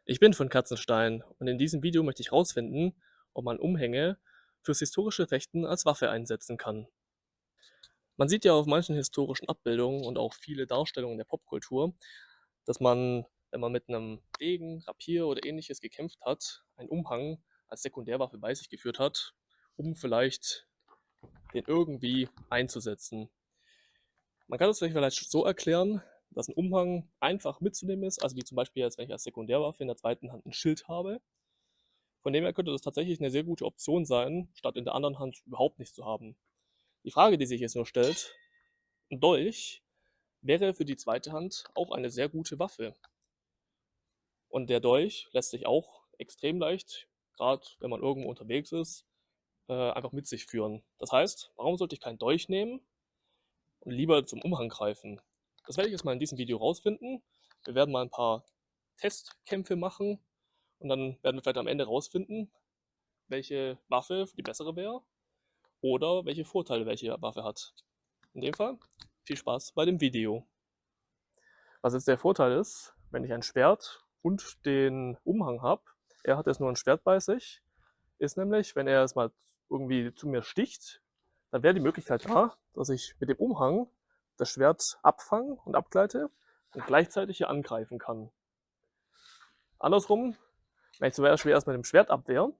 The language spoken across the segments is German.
Ich bin von Katzenstein und in diesem Video möchte ich herausfinden, ob man Umhänge fürs historische Fechten als Waffe einsetzen kann. Man sieht ja auf manchen historischen Abbildungen und auch viele Darstellungen der Popkultur, dass man, wenn man mit einem Degen, Rapier oder ähnliches gekämpft hat, einen Umhang als Sekundärwaffe bei sich geführt hat, um vielleicht den irgendwie einzusetzen. Man kann es vielleicht so erklären, dass ein Umhang einfach mitzunehmen ist, also wie zum Beispiel jetzt, wenn ich als Sekundärwaffe in der zweiten Hand ein Schild habe. Von dem her könnte das tatsächlich eine sehr gute Option sein, statt in der anderen Hand überhaupt nichts zu haben. Die Frage, die sich jetzt nur stellt: 'N Dolch wäre für die zweite Hand auch eine sehr gute Waffe. Und der Dolch lässt sich auch extrem leicht, gerade wenn man irgendwo unterwegs ist, einfach mit sich führen. Das heißt, warum sollte ich keinen Dolch nehmen und lieber zum Umhang greifen? Das werde ich jetzt mal in diesem Video rausfinden. Wir werden mal ein paar Testkämpfe machen und dann werden wir vielleicht am Ende rausfinden, welche Waffe die bessere wäre oder welche Vorteile welche Waffe hat. In dem Fall viel Spaß bei dem Video. Was jetzt der Vorteil ist, wenn ich ein Schwert und den Umhang habe, er hat jetzt nur ein Schwert bei sich, ist nämlich, wenn er jetzt mal irgendwie zu mir sticht, dann wäre die Möglichkeit da, dass ich mit dem Umhang das Schwert abfange und abgleite und gleichzeitig hier angreifen kann. Andersrum, wenn ich zum Beispiel erst mit dem Schwert abwehre,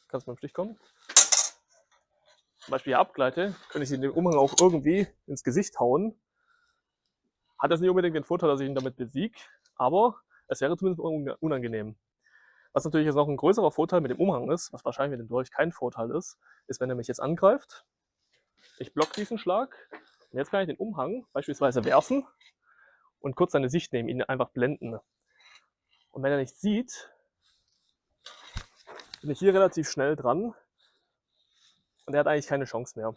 kannst du mit dem Stich kommen, zum Beispiel hier abgleite, könnte ich den Umhang auch irgendwie ins Gesicht hauen. Hat das nicht unbedingt den Vorteil, dass ich ihn damit besiege, aber es wäre zumindest unangenehm. Was natürlich jetzt noch ein größerer Vorteil mit dem Umhang ist, was wahrscheinlich mit dem Dolch kein Vorteil ist, ist, wenn er mich jetzt angreift, ich blocke diesen Schlag und jetzt kann ich den Umhang beispielsweise werfen und kurz seine Sicht nehmen, ihn einfach blenden. Und wenn er nichts sieht, bin ich hier relativ schnell dran und er hat eigentlich keine Chance mehr.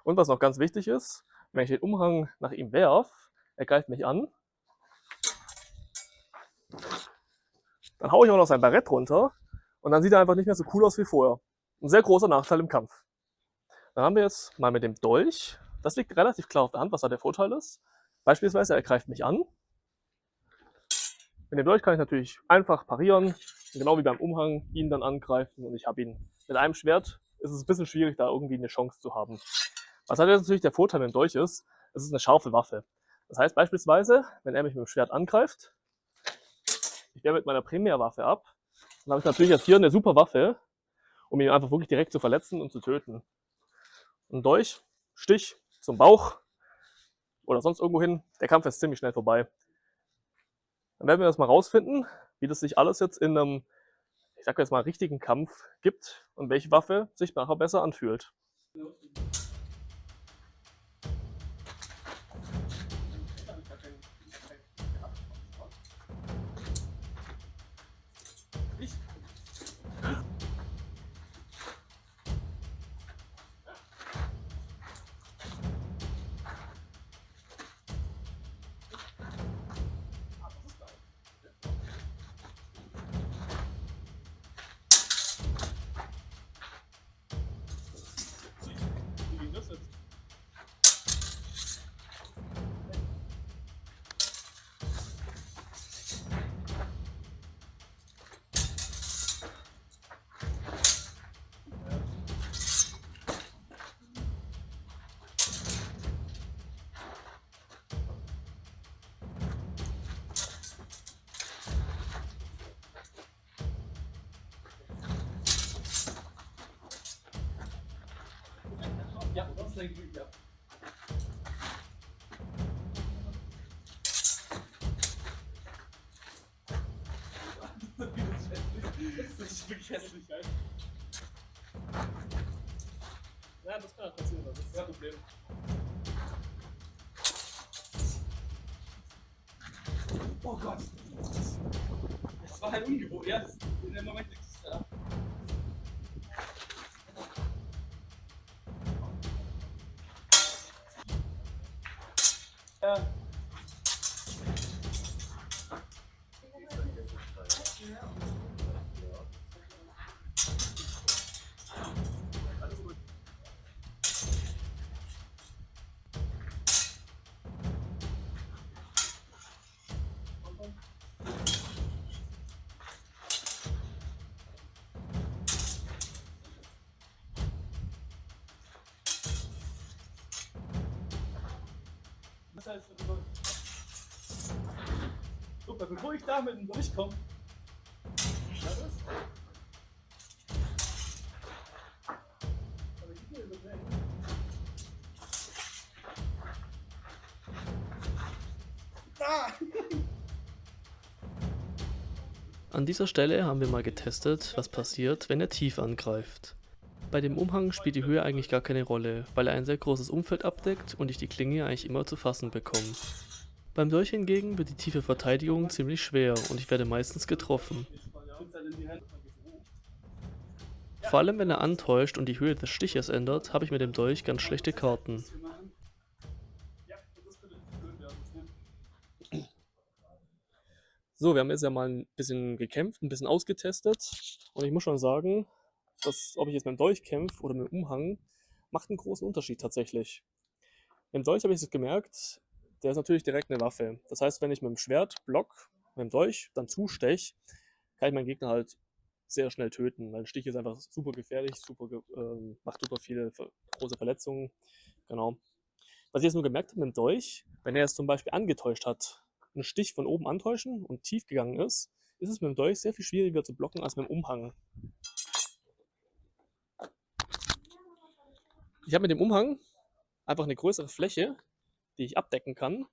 Und was noch ganz wichtig ist, wenn ich den Umhang nach ihm werfe, er greift mich an, dann haue ich auch noch sein Barett runter und dann sieht er einfach nicht mehr so cool aus wie vorher. Ein sehr großer Nachteil im Kampf. Dann haben wir jetzt mal mit dem Dolch, das liegt relativ klar auf der Hand, was da der Vorteil ist. Beispielsweise, er greift mich an. Mit dem Dolch kann ich natürlich einfach parieren, genau wie beim Umhang ihn dann angreifen und ich habe ihn. Mit einem Schwert ist es ein bisschen schwierig, da irgendwie eine Chance zu haben. Was halt jetzt natürlich der Vorteil mit dem Dolch ist, es ist eine scharfe Waffe. Das heißt beispielsweise, wenn er mich mit dem Schwert angreift, ich wehre mit meiner Primärwaffe ab, dann habe ich natürlich jetzt hier eine super Waffe, um ihn einfach wirklich direkt zu verletzen und zu töten. Ein Dolch, Stich zum Bauch oder sonst irgendwo hin, der Kampf ist ziemlich schnell vorbei. Dann werden wir das mal rausfinden, wie das sich alles jetzt in einem, ich sag jetzt mal, richtigen Kampf gibt und welche Waffe sich nachher besser anfühlt. Ja, das ist ein Glück, ja. Das ist wirklich hässlich, ey. Ja, das kann passieren, das ist kein Problem. Oh Gott! Das war halt ungewohnt, ja. In dem Moment ist es ja. Ja. Super, bevor ich da mit dem durchkomme. An dieser Stelle haben wir mal getestet, was passiert, wenn er tief angreift. Bei dem Umhang spielt die Höhe eigentlich gar keine Rolle, weil er ein sehr großes Umfeld abdeckt und ich die Klinge eigentlich immer zu fassen bekomme. Beim Dolch hingegen wird die tiefe Verteidigung ziemlich schwer und ich werde meistens getroffen. Vor allem wenn er antäuscht und die Höhe des Stiches ändert, habe ich mit dem Dolch ganz schlechte Karten. So, wir haben jetzt ja mal ein bisschen gekämpft, ein bisschen ausgetestet und ich muss schon sagen, dass, ob ich jetzt mit dem Dolch kämpfe oder mit dem Umhang, macht einen großen Unterschied tatsächlich. Mit dem Dolch habe ich es gemerkt, der ist natürlich direkt eine Waffe. Das heißt, wenn ich mit dem Schwert block, mit dem Dolch dann zustech, kann ich meinen Gegner halt sehr schnell töten, weil ein Stich ist einfach super gefährlich, macht super viele große Verletzungen. Genau. Was ich jetzt nur gemerkt habe mit dem Dolch, wenn er jetzt zum Beispiel angetäuscht hat, einen Stich von oben antäuschen und tief gegangen ist es mit dem Dolch sehr viel schwieriger zu blocken als mit dem Umhang. Ich habe mit dem Umhang einfach eine größere Fläche, die ich abdecken kann.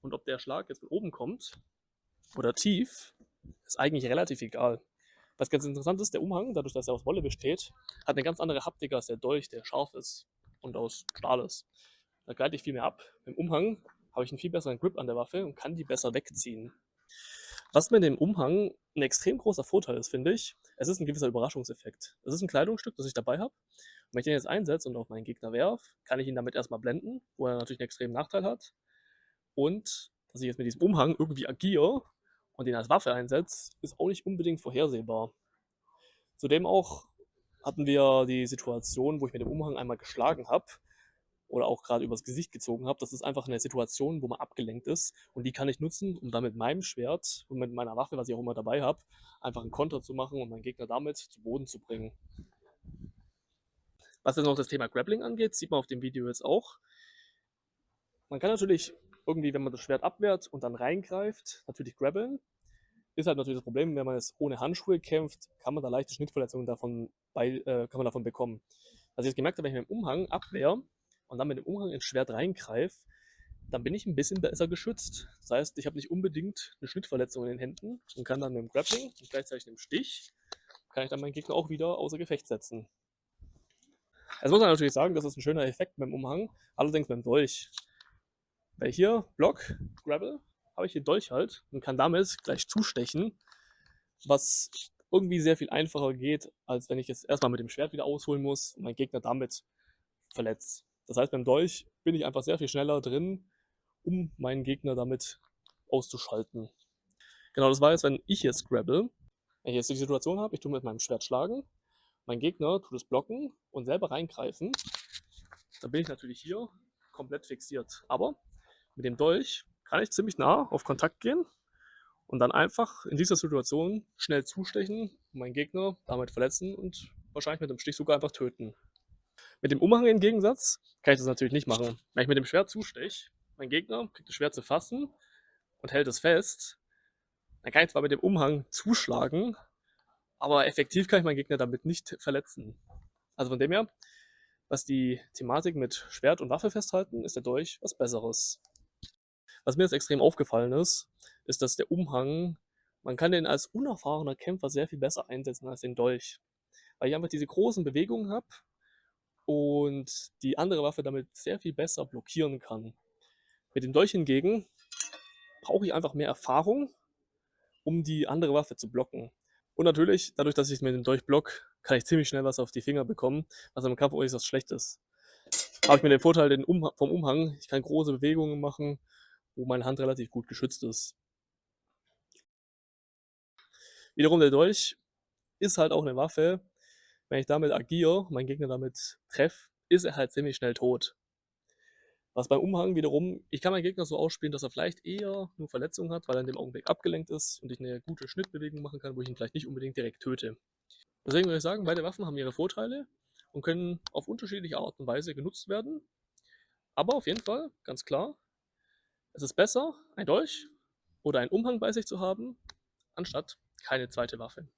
Und ob der Schlag jetzt von oben kommt oder tief, ist eigentlich relativ egal. Was ganz interessant ist, der Umhang, dadurch, dass er aus Wolle besteht, hat eine ganz andere Haptik als der Dolch, der scharf ist und aus Stahl ist. Da gleite ich viel mehr ab. Im Umhang habe ich einen viel besseren Grip an der Waffe und kann die besser wegziehen. Was mit dem Umhang ein extrem großer Vorteil ist, finde ich, es ist ein gewisser Überraschungseffekt. Es ist ein Kleidungsstück, das ich dabei habe. Und wenn ich den jetzt einsetze und auf meinen Gegner werfe, kann ich ihn damit erstmal blenden, wo er natürlich einen extremen Nachteil hat. Und dass ich jetzt mit diesem Umhang irgendwie agiere und den als Waffe einsetze, ist auch nicht unbedingt vorhersehbar. Zudem auch hatten wir die Situation, wo ich mit dem Umhang einmal geschlagen habe oder auch gerade übers Gesicht gezogen habe. Das ist einfach eine Situation, wo man abgelenkt ist und die kann ich nutzen, um dann mit meinem Schwert und mit meiner Waffe, was ich auch immer dabei habe, einfach einen Konter zu machen und meinen Gegner damit zu Boden zu bringen. Was jetzt noch das Thema Grappling angeht, sieht man auf dem Video jetzt auch. Man kann natürlich irgendwie, wenn man das Schwert abwehrt und dann reingreift, natürlich grappeln. Ist halt natürlich das Problem, wenn man es ohne Handschuhe kämpft, kann man da leichte Schnittverletzungen kann man davon bekommen. Was ich jetzt gemerkt habe, wenn ich mit dem Umhang abwehr und dann mit dem Umhang ins Schwert reingreife, dann bin ich ein bisschen besser geschützt. Das heißt, ich habe nicht unbedingt eine Schnittverletzung in den Händen und kann dann mit dem Grappling und gleichzeitig mit dem Stich, kann ich dann meinen Gegner auch wieder außer Gefecht setzen. Jetzt muss man natürlich sagen, das ist ein schöner Effekt mit dem Umhang, allerdings mit dem Dolch. Weil hier Block, Grapple, habe ich den Dolch halt und kann damit gleich zustechen, was irgendwie sehr viel einfacher geht, als wenn ich jetzt erstmal mit dem Schwert wieder ausholen muss und meinen Gegner damit verletzt. Das heißt, beim Dolch bin ich einfach sehr viel schneller drin, um meinen Gegner damit auszuschalten. Genau, das war jetzt, wenn ich jetzt grapple. Wenn ich jetzt die Situation habe, ich tue mit meinem Schwert schlagen, mein Gegner tut es blocken und selber reingreifen, dann bin ich natürlich hier komplett fixiert. Aber mit dem Dolch kann ich ziemlich nah auf Kontakt gehen und dann einfach in dieser Situation schnell zustechen und meinen Gegner damit verletzen und wahrscheinlich mit dem Stich sogar einfach töten. Mit dem Umhang im Gegensatz kann ich das natürlich nicht machen. Wenn ich mit dem Schwert zusteche, mein Gegner kriegt das Schwert zu fassen und hält es fest, dann kann ich zwar mit dem Umhang zuschlagen, aber effektiv kann ich meinen Gegner damit nicht verletzen. Also von dem her, was die Thematik mit Schwert und Waffe festhalten, ist der Dolch was Besseres. Was mir jetzt extrem aufgefallen ist, dass der Umhang, man kann den als unerfahrener Kämpfer sehr viel besser einsetzen als den Dolch. Weil ich einfach diese großen Bewegungen habe und die andere Waffe damit sehr viel besser blockieren kann. Mit dem Dolch hingegen brauche ich einfach mehr Erfahrung, um die andere Waffe zu blocken. Und natürlich, dadurch, dass ich mit dem Dolch block, kann ich ziemlich schnell was auf die Finger bekommen, was im Kampf äußerst schlecht ist. Habe ich mir den Vorteil vom Umhang, ich kann große Bewegungen machen, wo meine Hand relativ gut geschützt ist. Wiederum der Dolch ist halt auch eine Waffe. Wenn ich damit agiere, meinen Gegner damit treffe, ist er halt ziemlich schnell tot. Was beim Umhang wiederum, ich kann meinen Gegner so ausspielen, dass er vielleicht eher nur Verletzungen hat, weil er in dem Augenblick abgelenkt ist und ich eine gute Schnittbewegung machen kann, wo ich ihn vielleicht nicht unbedingt direkt töte. Deswegen würde ich sagen, beide Waffen haben ihre Vorteile und können auf unterschiedliche Art und Weise genutzt werden. Aber auf jeden Fall, ganz klar, Es ist besser, ein Dolch oder einen Umhang bei sich zu haben, anstatt keine zweite Waffe.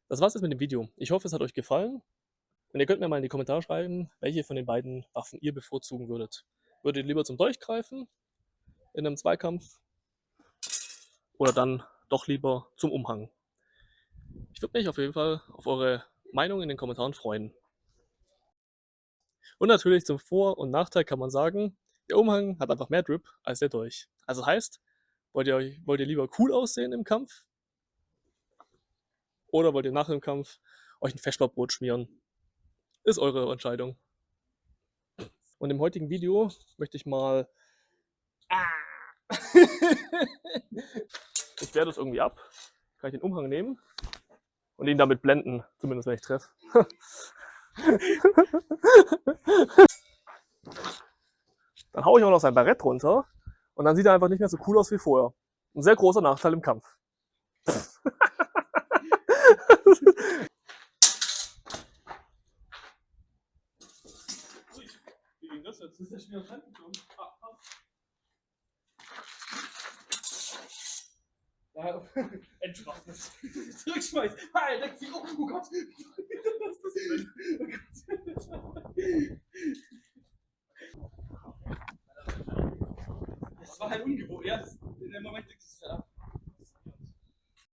Das war's jetzt mit dem Video. Ich hoffe, es hat euch gefallen. Und ihr könnt mir mal in die Kommentare schreiben, welche von den beiden Waffen ihr bevorzugen würdet. Würdet ihr lieber zum Dolch greifen in einem Zweikampf oder dann doch lieber zum Umhang? Ich würde mich auf jeden Fall auf eure Meinung in den Kommentaren freuen. Und natürlich zum Vor- und Nachteil kann man sagen, der Umhang hat einfach mehr Drip als der Dolch. Also heißt, wollt ihr lieber cool aussehen im Kampf oder wollt ihr nach dem Kampf euch ein Feschbarbrot schmieren? Ist eure Entscheidung. Und im heutigen Video möchte ich mal. Ich wehre das irgendwie ab. Kann ich den Umhang nehmen und ihn damit blenden, zumindest wenn ich treffe. Dann haue ich auch noch sein Barett runter und dann sieht er einfach nicht mehr so cool aus wie vorher. Ein sehr großer Nachteil im Kampf. Wie ging das jetzt? Das ist ja schwer reingekommen. Ja, entschrocken. Zurückschmeißen. Halt, denkt sich, oh Gott. Was ist das denn? Das war halt ungewohnt. Ja, in dem Moment denkt es ja.